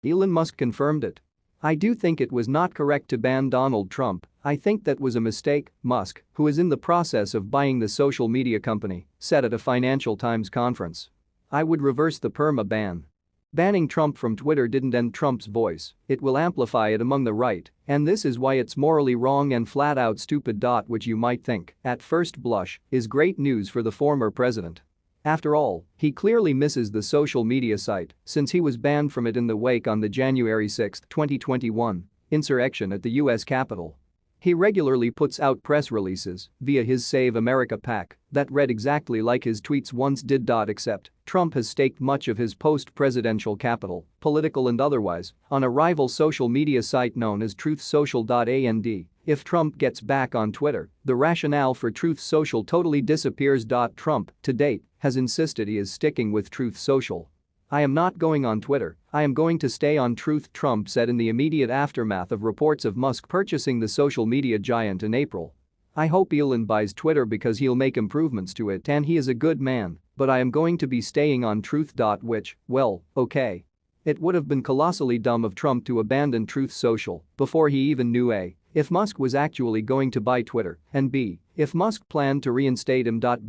Elon Musk confirmed it. "I do think it was not correct to ban Donald Trump. I think that was a mistake," Musk, who is in the process of buying the social media company, said at a Financial Times conference. "I would reverse the perma ban. Banning Trump from Twitter didn't end Trump's voice, it will amplify it among the right, and this is why it's morally wrong and flat-out stupid. Which you might think, at first blush, is great news for the former president. After all, he clearly misses the social media site since he was banned from it in the wake on the January 6, 2021, insurrection at the US Capitol. He regularly puts out press releases via his Save America PAC that read exactly like his tweets once did. Except Trump has staked much of his post-presidential capital, political and otherwise, on a rival social media site known as Truth Social. And if Trump gets back on Twitter, the rationale for Truth Social totally disappears. Trump, to date, has insisted he is sticking with Truth Social. "I am not going on Twitter, I am going to stay on Truth," Trump said in the immediate aftermath of reports of Musk purchasing the social media giant in April. "I hope Elon buys Twitter because he'll make improvements to it and he is a good man, but I am going to be staying on Truth." Which, well, okay. It would have been colossally dumb of Trump to abandon Truth Social before he even knew A, if Musk was actually going to buy Twitter, and B, if Musk planned to reinstate him. But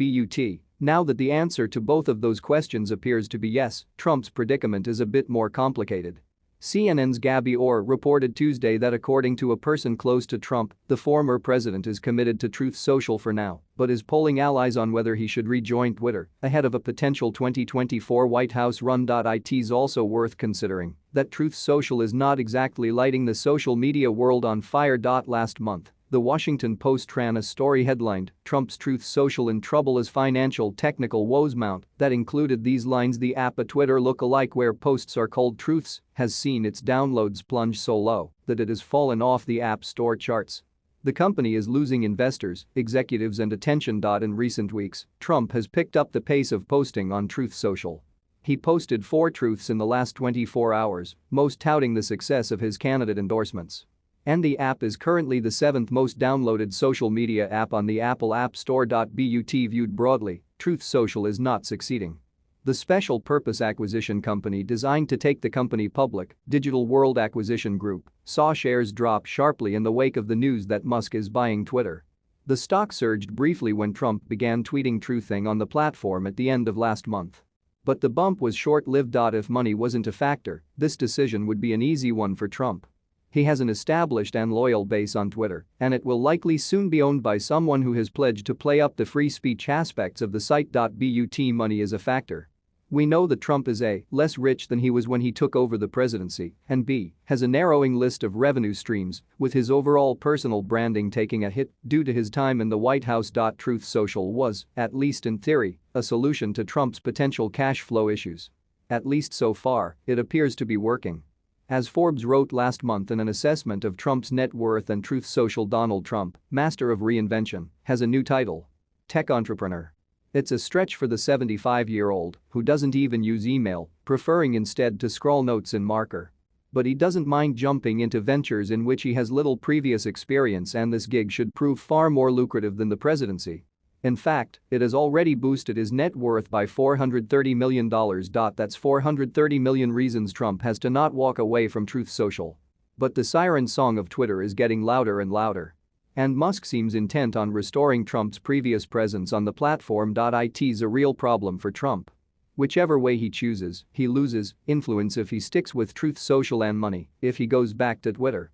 now that the answer to both of those questions appears to be yes, Trump's predicament is a bit more complicated. CNN's Gabby Orr reported Tuesday that according to a person close to Trump, the former president is committed to Truth Social for now, but is polling allies on whether he should rejoin Twitter ahead of a potential 2024 White House run. It's also worth considering that Truth Social is not exactly lighting the social media world on fire. Last month, The Washington Post ran a story headlined, "Trump's Truth Social in Trouble as Financial Technical Woes Mount," that included these lines: "The app, a Twitter look-alike where posts are called truths, has seen its downloads plunge so low that it has fallen off the App Store charts. The company is losing investors, executives and attention." In recent weeks, Trump has picked up the pace of posting on Truth Social. He posted 4 truths in the last 24 hours, most touting the success of his candidate endorsements. And the app is currently the 7th most downloaded social media app on the Apple App Store. But viewed broadly, Truth Social is not succeeding. The special purpose acquisition company designed to take the company public, Digital World Acquisition Group, saw shares drop sharply in the wake of the news that Musk is buying Twitter. The stock surged briefly when Trump began tweeting truthing on the platform at the end of last month. But the bump was short-lived. If money wasn't a factor, this decision would be an easy one for Trump. He has an established and loyal base on Twitter, and it will likely soon be owned by someone who has pledged to play up the free speech aspects of the site. But money is a factor. We know that Trump is A, less rich than he was when he took over the presidency, and B, has a narrowing list of revenue streams, with his overall personal branding taking a hit due to his time in the White House. Truth Social was, at least in theory, a solution to Trump's potential cash flow issues. At least so far, it appears to be working. As Forbes wrote last month in an assessment of Trump's net worth and Truth Social, Donald Trump, master of reinvention, has a new title: tech entrepreneur. It's a stretch for the 75-year-old, who doesn't even use email, preferring instead to scrawl notes in marker. But he doesn't mind jumping into ventures in which he has little previous experience, and this gig should prove far more lucrative than the presidency. In fact, it has already boosted his net worth by $430 million. That's 430 million reasons Trump has to not walk away from Truth Social. But the siren song of Twitter is getting louder and louder. And Musk seems intent on restoring Trump's previous presence on the platform. It's a real problem for Trump. Whichever way he chooses, he loses influence if he sticks with Truth Social, and money if he goes back to Twitter.